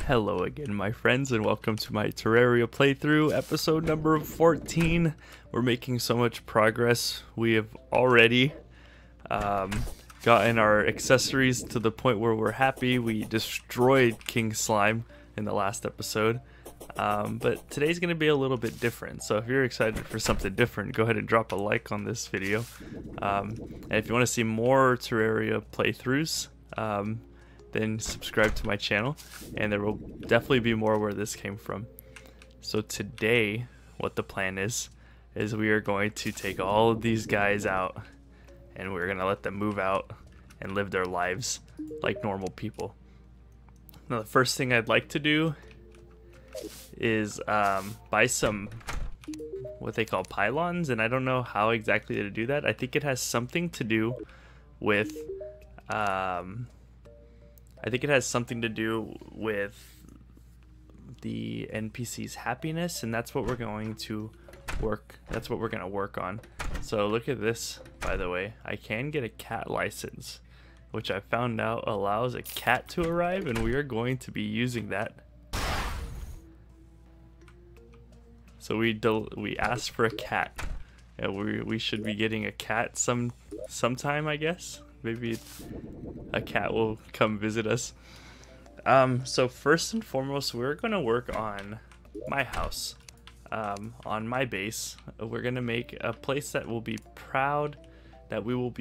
Hello again, my friends, and welcome to my Terraria playthrough, episode number 14. We're making so much progress. We have already gotten our accessories to the point where we're happy. We destroyed King Slime in the last episode, but today's going to be a little bit different. So if you're excited for something different, go ahead and drop a like on this video. And if you want to see more Terraria playthroughs, then subscribe to my channel, and there will definitely be more where this came from. So today, what the plan is we are going to take all of these guys out, and we're gonna let them move out and live their lives like normal people. Now, the first thing I'd like to do is buy some what they call pylons, and I don't know how exactly to do that. I think it has something to do with the NPC's happiness, and that's what we're going to work. That's what we're gonna work on. So look at this, by the way. I can get a cat license, which I found out allows a cat to arrive, and we are going to be using that. So we asked for a cat, and we should be getting a cat sometime, I guess. Maybe a cat will come visit us. So first and foremost, we're gonna work on my house, on my base. We're gonna make a place that we will be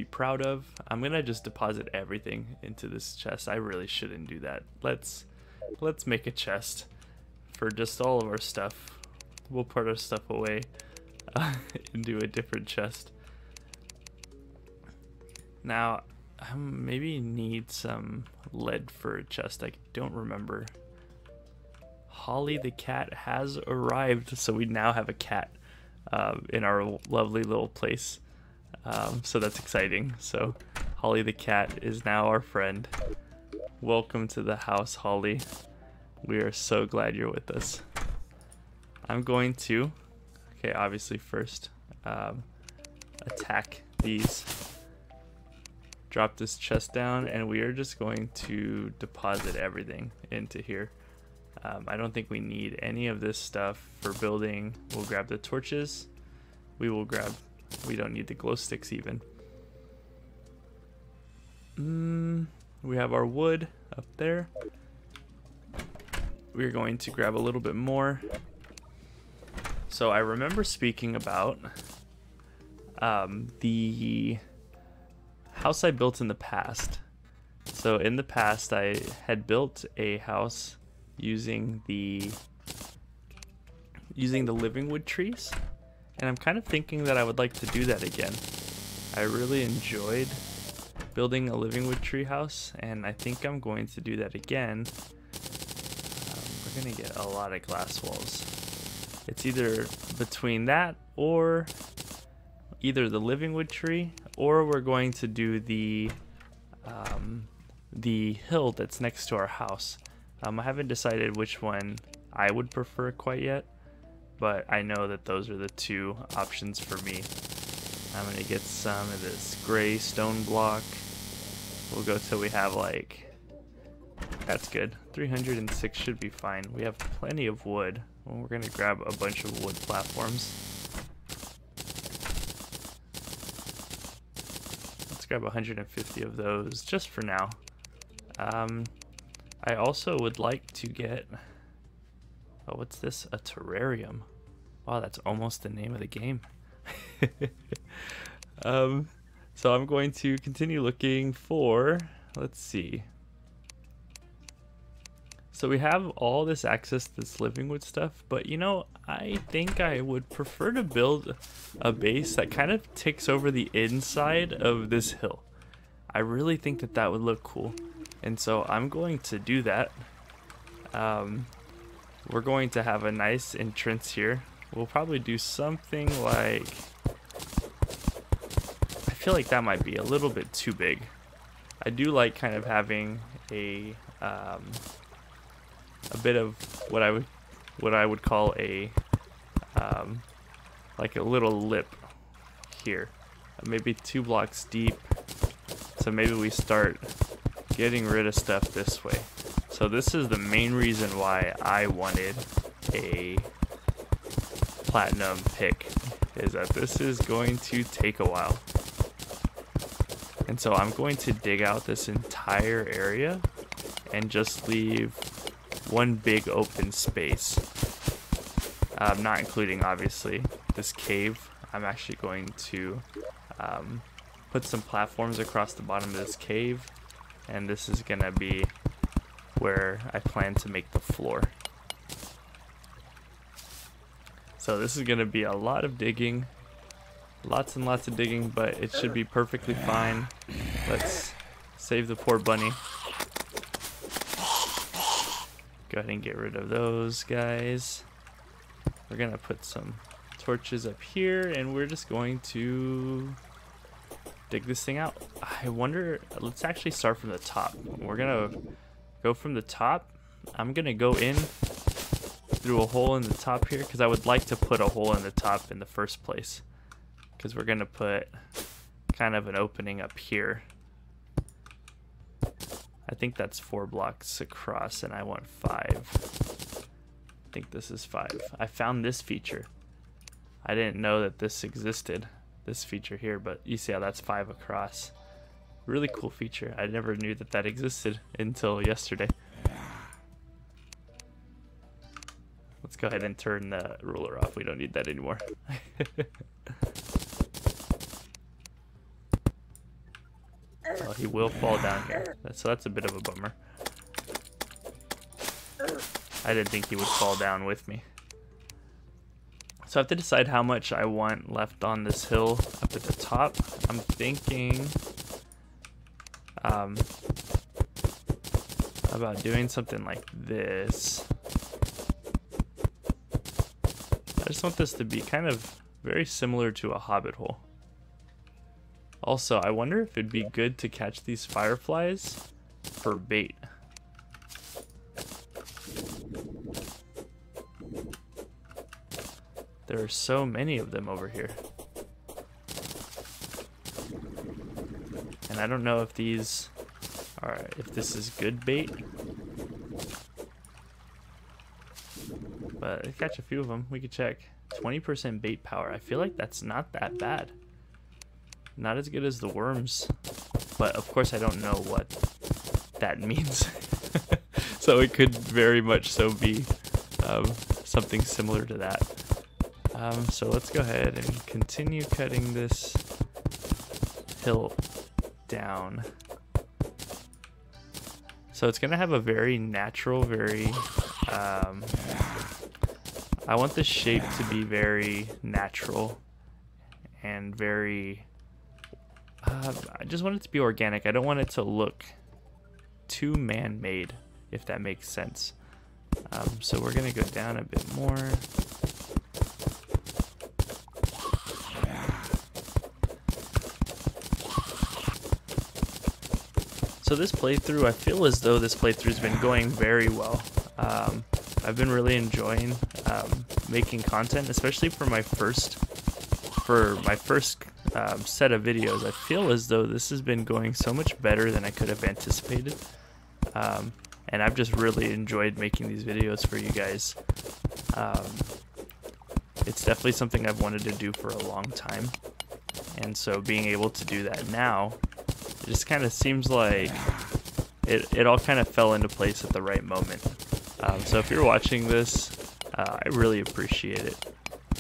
proud of. I'm gonna just deposit everything into this chest. I really shouldn't do that. Let's make a chest for just all of our stuff. We'll put our stuff away into a different chest. Now, I maybe need some lead for a chest. I don't remember. Holly the cat has arrived, so we now have a cat in our lovely little place. So that's exciting. So Holly the cat is now our friend. Welcome to the house, Holly. We are so glad you're with us. I'm going to, okay, obviously first attack these. Drop this chest down, and we are just going to deposit everything into here. I don't think we need any of this stuff for building. We'll grab the torches. We don't need the glow sticks even. We have our wood up there. We're going to grab a little bit more. So I remember speaking about the house I built in the past. So in the past, I had built a house using the living wood trees, and I'm kind of thinking that I would like to do that again. I really enjoyed building a living wood tree house, and I think I'm going to do that again. We're gonna get a lot of glass walls. It's either between that or either the living wood tree, or we're going to do the hill that's next to our house. I haven't decided which one I would prefer quite yet, but I know that those are the two options for me. I'm gonna get some of this gray stone block. We'll go till we have that's good. 306 should be fine. We have plenty of wood. Well, we're gonna grab a bunch of wood platforms. Grab 150 of those just for now. I also would like to get, oh, what's this? A terrarium. Wow, that's almost the name of the game. So I'm going to continue looking for, let's see. So we have all this access to this living wood stuff, but you know, I think I would prefer to build a base that kind of takes over the inside of this hill. I really think that that would look cool, and so I'm going to do that. We're going to have a nice entrance here. We'll probably do something like, I feel like that might be a little bit too big. I do like kind of having a bit of what I would call a like a little lip here, maybe 2 blocks deep. So maybe we start getting rid of stuff this way. So this is the main reason why I wanted a platinum pick, is that this is going to take a while. And so I'm going to dig out this entire area and just leave one big open space. Not including, obviously, this cave. I'm actually going to put some platforms across the bottom of this cave, and this is going to be where I plan to make the floor. So this is going to be a lot of digging, lots and lots of digging, but it should be perfectly fine. Let's save the poor bunny. Go ahead and get rid of those guys. We're gonna put some torches up here, and we're just going to dig this thing out. I wonder, let's actually start from the top. We're gonna go from the top. I'm gonna go in through a hole in the top here, because I would like to put a hole in the top in the first place, because we're gonna put kind of an opening up here. I think that's 4 blocks across, and I want 5. I think this is 5. I found this feature. I didn't know that this existed, this feature here, but you see how that's 5 across. Really cool feature. I never knew that that existed until yesterday. Let's go ahead and turn the ruler off. We don't need that anymore. Oh, he will fall down here, so that's a bit of a bummer. I didn't think he would fall down with me. So I have to decide how much I want left on this hill up at the top. I'm thinking about doing something like this. I just want this to be kind of very similar to a hobbit hole. Also, I wonder if it'd be good to catch these fireflies for bait. There are so many of them over here. And I don't know if these are, if this is good bait. But I catch a few of them. We could check. 20% bait power. I feel like that's not that bad. Not as good as the worms. But of course I don't know what that means. So it could very much so be something similar to that. So let's go ahead and continue cutting this hill down. So it's gonna have a very natural, very I want the shape to be very natural and very I just want it to be organic. I don't want it to look too man-made, if that makes sense. So we're gonna go down a bit more. So this playthrough, I feel as though this playthrough's been going very well. I've been really enjoying making content, especially for my first set of videos. I feel as though this has been going so much better than I could have anticipated. And I've just really enjoyed making these videos for you guys. It's definitely something I've wanted to do for a long time. And so being able to do that now, it just kind of seems like it all kind of fell into place at the right moment. So if you're watching this, I really appreciate it.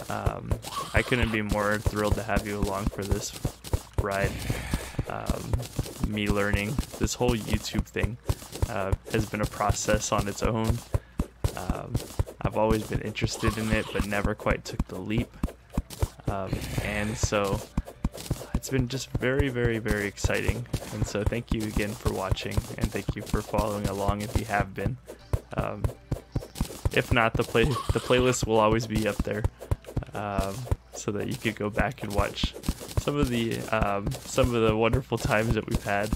I couldn't be more thrilled to have you along for this ride. Me learning this whole YouTube thing has been a process on its own. I've always been interested in it, but never quite took the leap. And so it's been just very, very, very exciting. And so thank you again for watching, and thank you for following along if you have been. If not, the playlist will always be up there, so that you could go back and watch some of the wonderful times that we've had.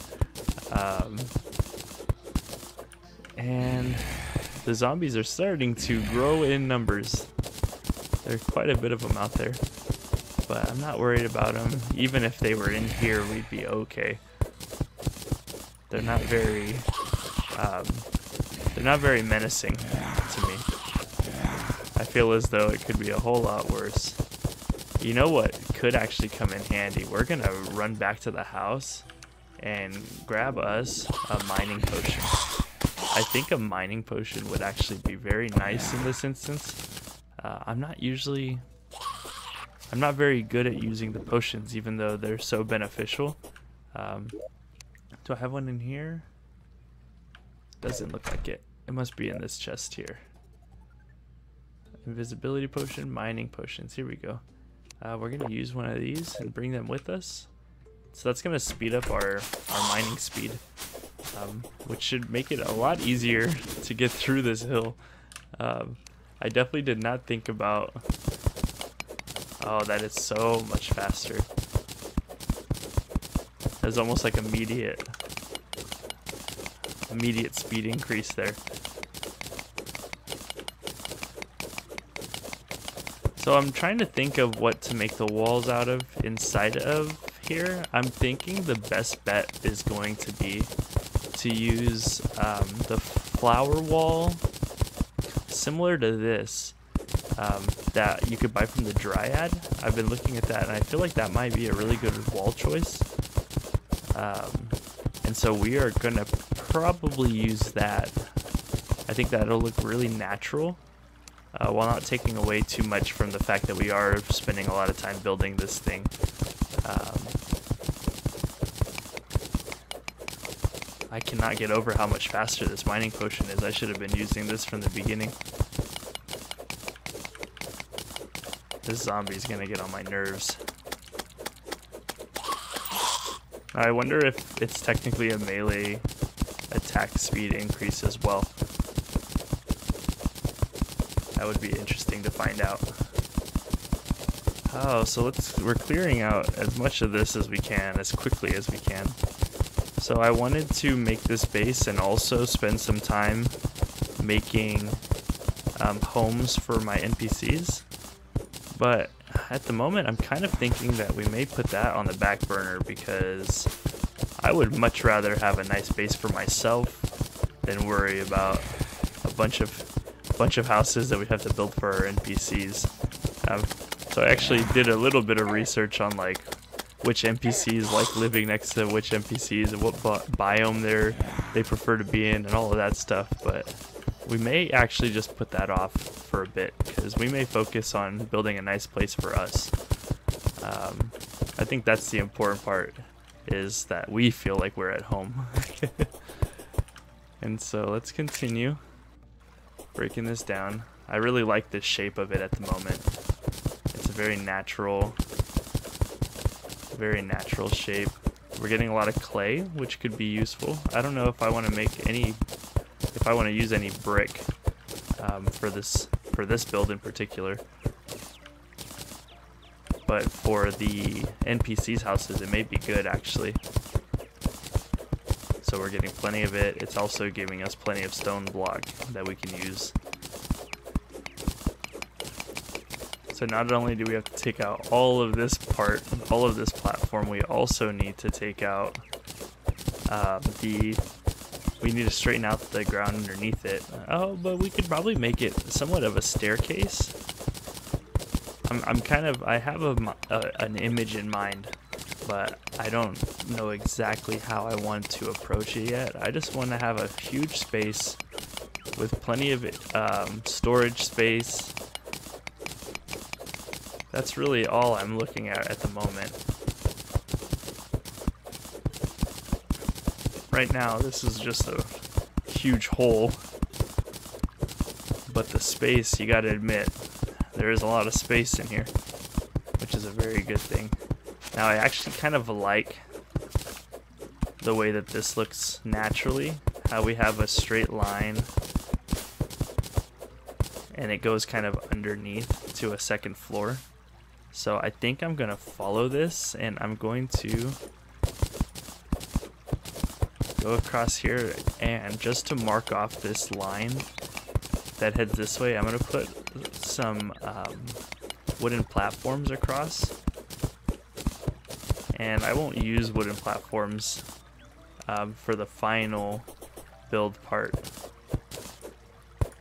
And the zombies are starting to grow in numbers. There's quite a bit of them out there, but I'm not worried about them. Even if they were in here, we'd be okay. They're not very They're not very menacing to me. I feel as though it could be a whole lot worse. You know what could actually come in handy? We're gonna run back to the house and grab us a mining potion. I think a mining potion would actually be very nice in this instance. I'm not very good at using the potions, even though they're so beneficial. Do I have one in here? Doesn't look like it. It must be in this chest here. Invisibility potion, mining potions. Here we go. We're gonna use one of these and bring them with us. So that's gonna speed up our mining speed, which should make it a lot easier to get through this hill. I definitely did not think about, oh, that is so much faster. There's almost like immediate speed increase there. So I'm trying to think of what to make the walls out of inside of here. I'm thinking the best bet is going to be to use the flower wall similar to this that you could buy from the Dryad. I've been looking at that and I feel like that might be a really good wall choice. And so we are gonna probably use that. I think that'll look really natural, while not taking away too much from the fact that we are spending a lot of time building this thing. I cannot get over how much faster this mining potion is. I should have been using this from the beginning. This zombie's gonna get on my nerves. I wonder if it's technically a melee attack speed increase as well. That would be interesting to find out. Oh, so we're clearing out as much of this as we can, as quickly as we can. So I wanted to make this base and also spend some time making homes for my NPCs. But at the moment, I'm kind of thinking that we may put that on the back burner because I would much rather have a nice base for myself than worry about a bunch of houses that we have to build for our NPCs. So I actually did a little bit of research on like which NPCs like living next to which NPCs and what biome they prefer to be in and all of that stuff. But we may actually just put that off for a bit because we may focus on building a nice place for us. I think that's the important part, is that we feel like we're at home. And so let's continue breaking this down. I really like the shape of it at the moment. It's a very natural shape. We're getting a lot of clay, which could be useful. I don't know if I want to use any brick for this build in particular. But for the NPCs' houses, it may be good actually. So we're getting plenty of it. It's also giving us plenty of stone block that we can use. So not only do we have to take out all of this part, all of this platform, we also need to take out we need to straighten out the ground underneath it. Oh, but we could probably make it somewhat of a staircase. I have an image in mind, but I don't know exactly how I want to approach it yet. I just want to have a huge space with plenty of storage space. That's really all I'm looking at the moment. Right now, this is just a huge hole, but the space, you gotta admit, there is a lot of space in here, which is a very good thing. Now, I actually kind of like the way that this looks naturally, how we have a straight line, and it goes kind of underneath to a second floor. So I think I'm gonna follow this, and I'm going to go across here, and just to mark off this line that heads this way, I'm going to put some wooden platforms across. And I won't use wooden platforms for the final build part.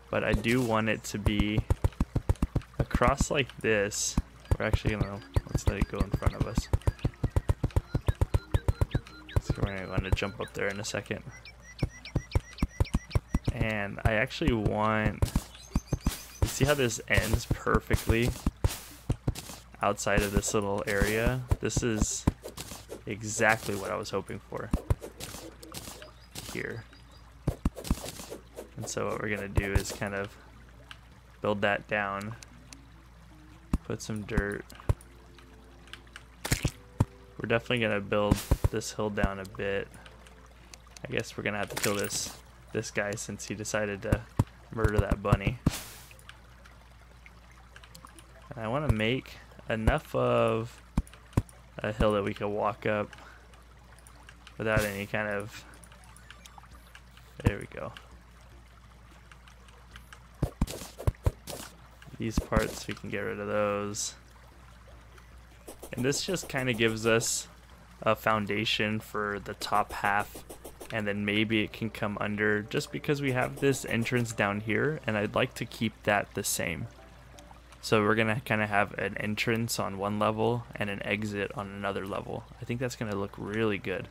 but I do want it to be across like this. We're actually gonna, let's let it go in front of us. So we're gonna want to jump up there in a second. And I actually want, you see how this ends perfectly outside of this little area? This is exactly what I was hoping for here. And so what we're gonna do is kind of build that down, put some dirt. We're definitely gonna build this hill down a bit. I guess we're gonna have to kill this guy since he decided to murder that bunny. And I want to make enough of a hill that we can walk up without any kind of, there we go. These parts, we can get rid of those. And this just kind of gives us a foundation for the top half, and then maybe it can come under, just because we have this entrance down here and I'd like to keep that the same. So we're gonna kind of have an entrance on one level and an exit on another level. I think that's gonna look really good.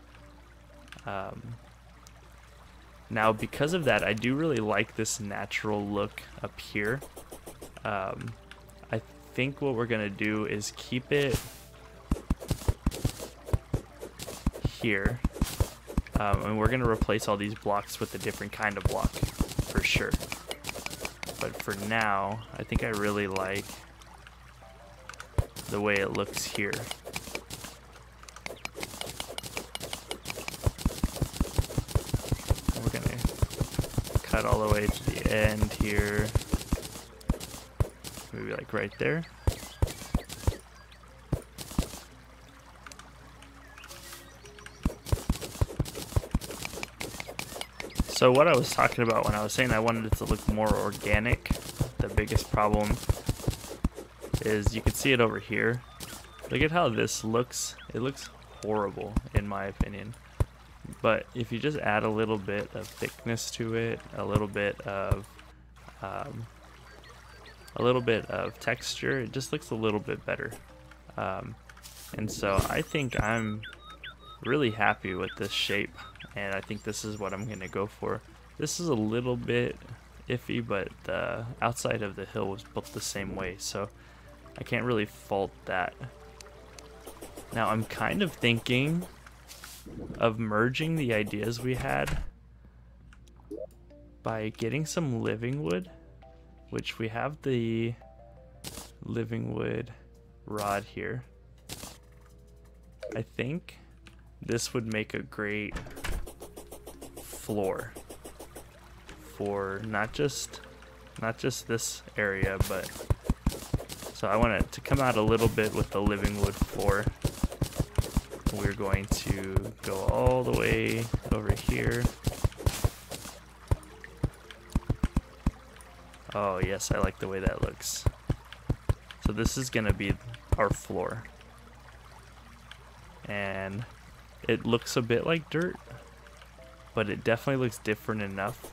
Now because of that, I do really like this natural look up here. I think what we're gonna do is keep it here. And we're going to replace all these blocks with a different kind of block, for sure. But for now, I think I really like the way it looks here. And we're going to cut all the way to the end here. Maybe like right there. So what I was talking about when I was saying I wanted it to look more organic, the biggest problem is you can see it over here. Look at how this looks. It looks horrible in my opinion. But if you just add a little bit of thickness to it, a little bit of texture, it just looks a little bit better. And so I think I'm really happy with this shape. And I think this is what I'm going to go for. This is a little bit iffy, but the outside of the hill was built the same way, so I can't really fault that. Now I'm kind of thinking of merging the ideas we had by getting some living wood, which we have the living wood rod here. I think this would make a great floor for not just this area, but so I want it to come out a little bit with the living wood floor. We're going to go all the way over here. Oh yes, I like the way that looks. So this is gonna be our floor, and it looks a bit like dirt, but it definitely looks different enough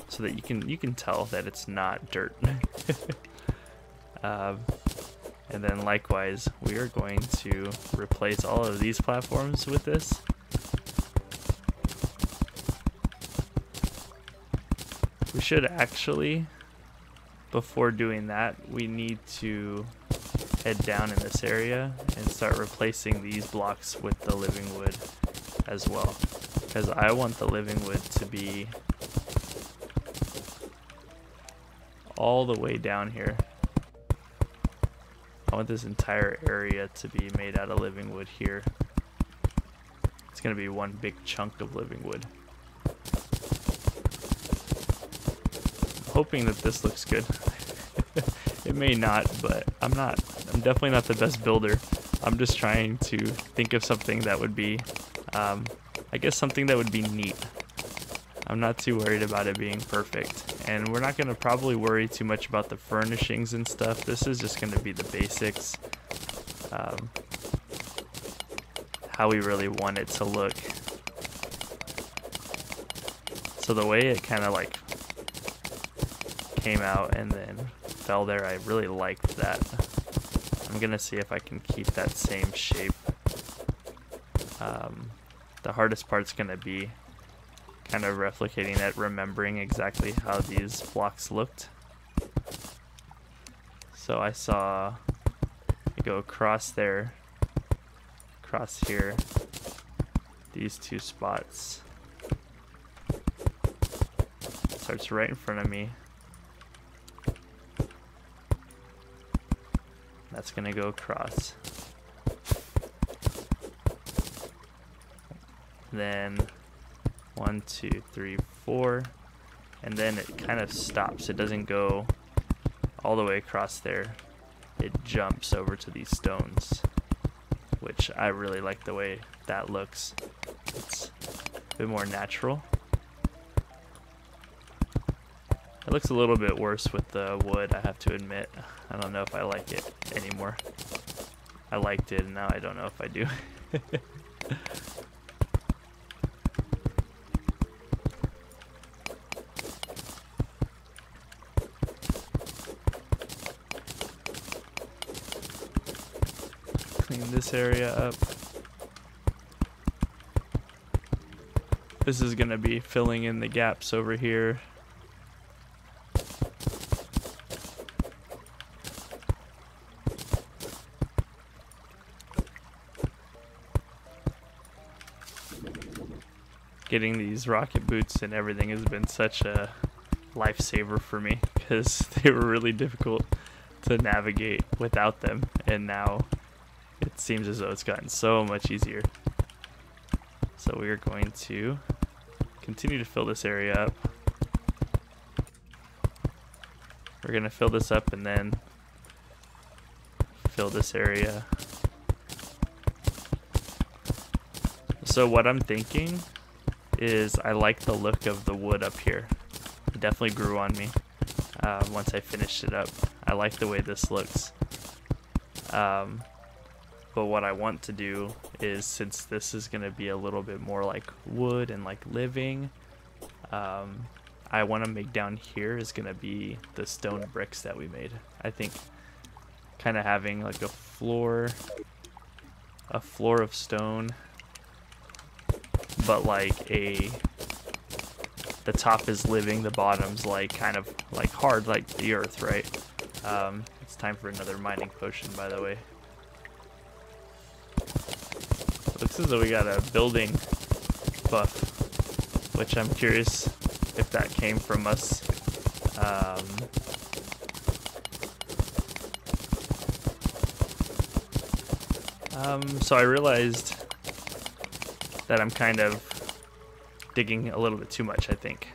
so that you can tell that it's not dirt. And then likewise, we are going to replace all of these platforms with this. We should actually, before doing that, we need to head down in this area and start replacing these blocks with the living wood as well, because I want the living wood to be all the way down here. I want this entire area to be made out of living wood here. It's gonna be one big chunk of living wood. I'm hoping that this looks good. It may not, but I'm definitely not the best builder. I'm just trying to think of something that would be, I guess something that would be neat. I'm not too worried about it being perfect. And we're not going to probably worry too much about the furnishings and stuff. This is just going to be the basics. How we really want it to look. So the way it kind of like came out and then fell there. I really liked that. I'm gonna see if I can keep that same shape. The hardest part's gonna be kind of replicating that, remembering exactly how these blocks looked. So I saw it go across there, across here, these two spots. Starts right in front of me. That's gonna go across. Then 1, 2, 3, 4, and then it kind of stops. It doesn't go all the way across there. It jumps over to these stones, which I really like the way that looks. It's a bit more natural. It looks a little bit worse with the wood, I have to admit. I don't know if I like it anymore. I liked it and now I don't know if I do. Clean this area up. This is gonna be filling in the gaps over here. Getting these rocket boots and everything has been such a lifesaver for me because they were really difficult to navigate without them, and now it seems as though it's gotten so much easier. So we are going to continue to fill this area up. We're going to fill this up and then fill this area. So what I'm thinking is I like the look of the wood up here. It definitely grew on me once I finished it up. I like the way this looks. But what I want to do is, since this is going to be a little bit more like wood and like living, I want to make down here is going to be the stone bricks that we made. I think kind of having like a floor of stone, but like the top is living, the bottom's like kind of like hard like the earth, right? It's time for another mining potion, by the way. Looks as though we got a building buff, which I'm curious if that came from us. So I realized that I'm kind of digging a little bit too much, I think.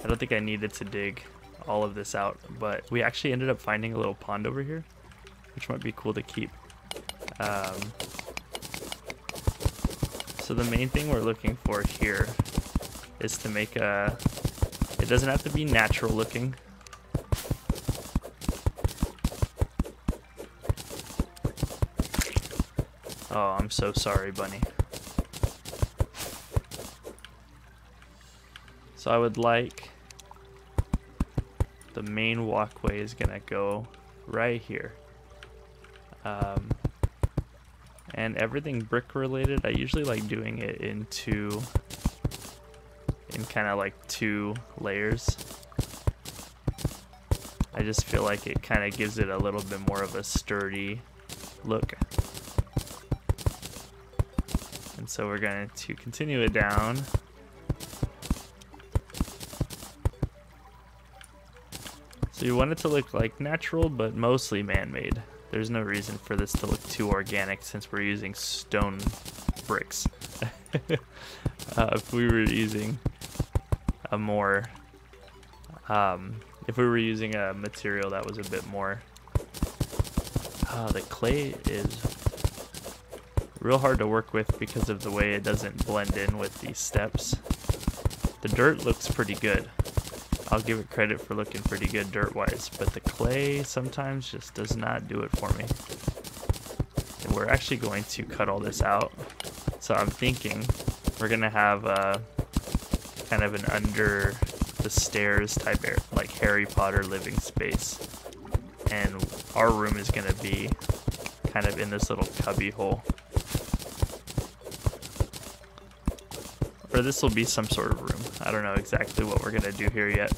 I don't think I needed to dig all of this out, but we actually ended up finding a little pond over here, which might be cool to keep. So the main thing we're looking for here is to make it doesn't have to be natural looking. Oh, I'm so sorry, bunny. So I would like the main walkway is gonna go right here. And everything brick related, I usually like doing it in kind of like 2 layers. I just feel like it kind of gives it a little bit more of a sturdy look. And so we're going to continue it down. So you want it to look like natural, but mostly man-made. There's no reason for this to look too organic since we're using stone bricks. If we were using a more, if we were using a material that was a bit more, the clay is real hard to work with because of the way it doesn't blend in with these steps. The dirt looks pretty good. I'll give it credit for looking pretty good dirt-wise, but the clay sometimes just does not do it for me. And we're actually going to cut all this out. So I'm thinking we're gonna have kind of an the stairs type area, like Harry Potter living space. And our room is gonna be kind of in this little cubby hole. Or this will be some sort of room. I don't know exactly what we're gonna do here yet.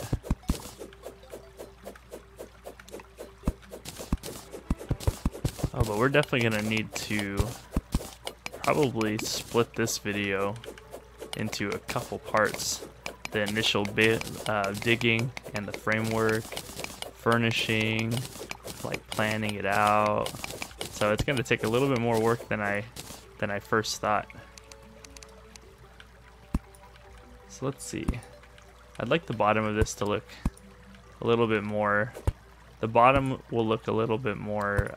Oh, but we're definitely gonna need to probably split this video into a couple parts. The initial digging and the framework, furnishing, like planning it out. So it's gonna take a little bit more work than I first thought. So let's see. I'd like the bottom of this to look a little bit more. The bottom will look a little bit more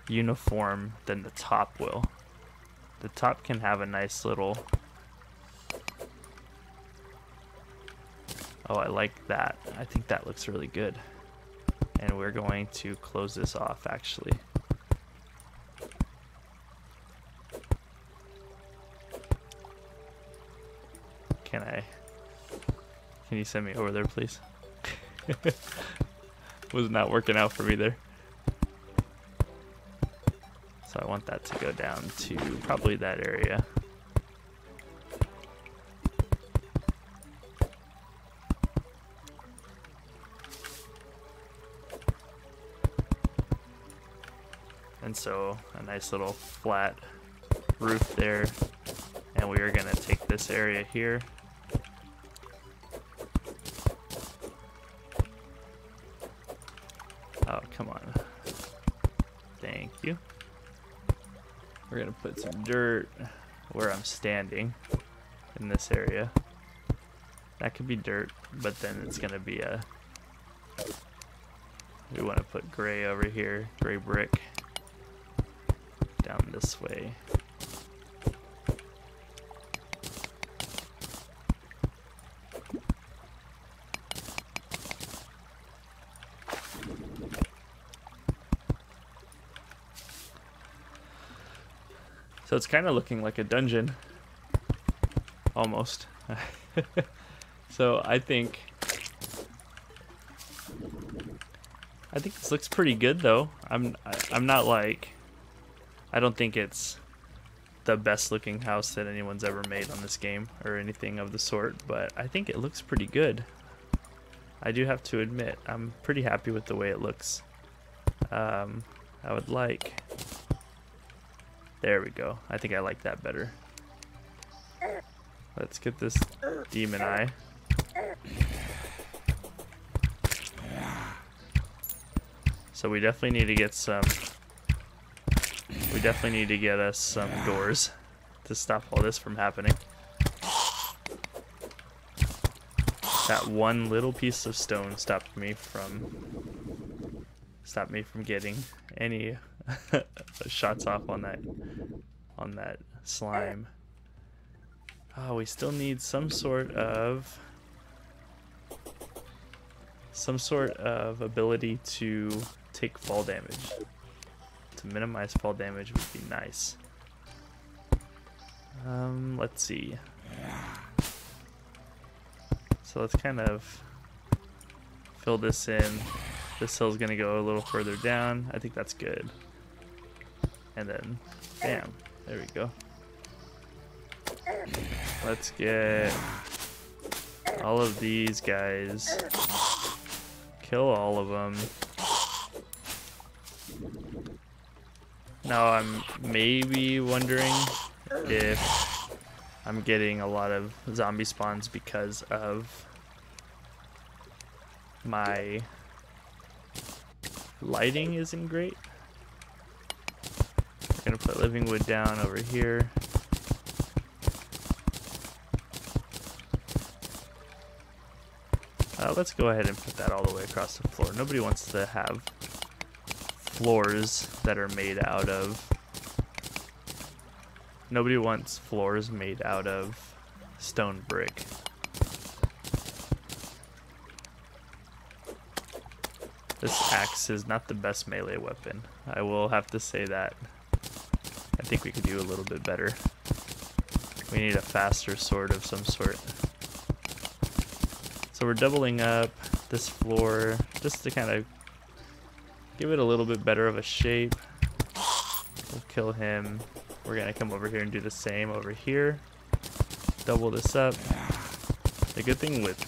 uniform than the top will. The top can have a nice little... Oh, I like that. I think that looks really good. And we're going to close this off actually. Can you send me over there, please? Was not working out for me there. So I want that to go down to probably that area. And so a nice little flat roof there. And we are gonna take this area here. Oh, come on. Thank you. We're gonna put some dirt where I'm standing in this area. That could be dirt, but then it's gonna be a... We want to put gray over here, gray brick down this way. So it's kind of looking like a dungeon, almost. So I think this looks pretty good though. I'm not like, I don't think it's the best looking house that anyone's ever made on this game or anything of the sort, but I think it looks pretty good. I do have to admit, I'm pretty happy with the way it looks. I would like... There we go. I think I like that better. Let's get this demon eye. So we definitely need to get some... We definitely need to get us some doors to stop all this from happening. That one little piece of stone stopped me from getting any shots off on that slime. Oh, we still need some sort of ability to take fall damage. To minimize fall damage would be nice. Let's see. So let's kind of fill this in. This hill's gonna go a little further down. I think that's good. And then, bam, there we go. Let's get all of these guys. Kill all of them. Now I'm maybe wondering if I'm getting a lot of zombie spawns because of my lighting isn't great. We're gonna put living wood down over here. Let's go ahead and put that all the way across the floor. Nobody wants to have floors that are made out of... Nobody wants floors made out of stone brick. This axe is not the best melee weapon. I will have to say that. I think we could do a little bit better. We need a faster sword of some sort. So we're doubling up this floor just to kind of give it a little bit better of a shape. We'll kill him. We're gonna come over here and do the same over here. Double this up. The good thing with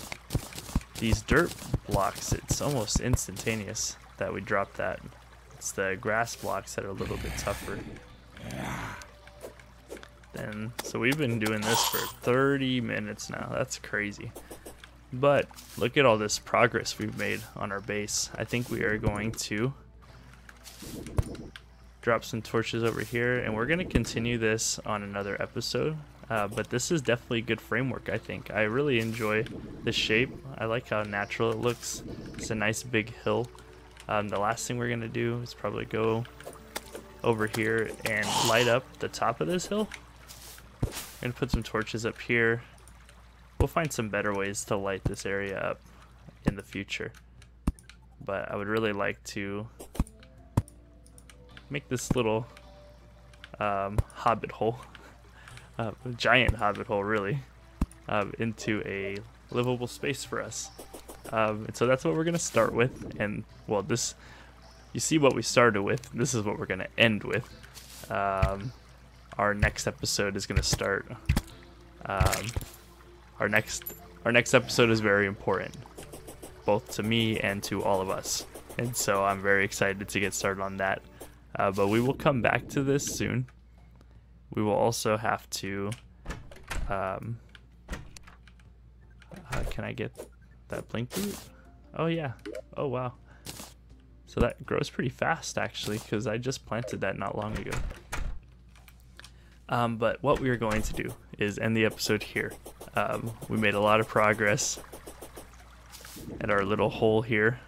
these dirt blocks, it's almost instantaneous that we drop that. It's the grass blocks that are a little bit tougher. Then, so we've been doing this for 30 minutes now. That's crazy. But look at all this progress we've made on our base. I think we are going to drop some torches over here, and we're going to continue this on another episode. But this is definitely a good framework, I think. I really enjoy the shape. I like how natural it looks. It's a nice big hill. The last thing we're going to do is probably go over here and light up the top of this hill. I'm going to put some torches up here. We'll find some better ways to light this area up in the future. But I would really like to make this little hobbit hole, a giant hobbit hole really, into a livable space for us. And so that's what we're going to start with. And well, this, you see what we started with. This is what we're going to end with. Our next episode is going to start. Our next episode is very important, both to me and to all of us. And so I'm very excited to get started on that. But we will come back to this soon. We will also have to, can I get that blink root? Oh yeah, oh wow. So that grows pretty fast actually, because I just planted that not long ago. But what we are going to do is end the episode here. We made a lot of progress at our little hole here.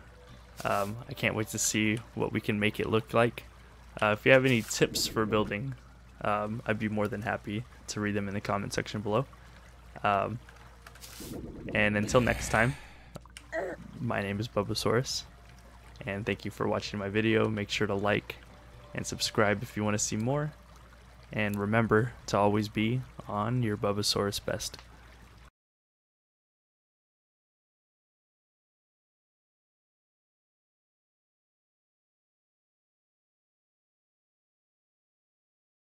I can't wait to see what we can make it look like. If you have any tips for building, I'd be more than happy to read them in the comment section below. And until next time, my name is Bubasaurus, and thank you for watching my video. Make sure to like and subscribe if you want to see more. And remember to always be on your Bubasaurus best.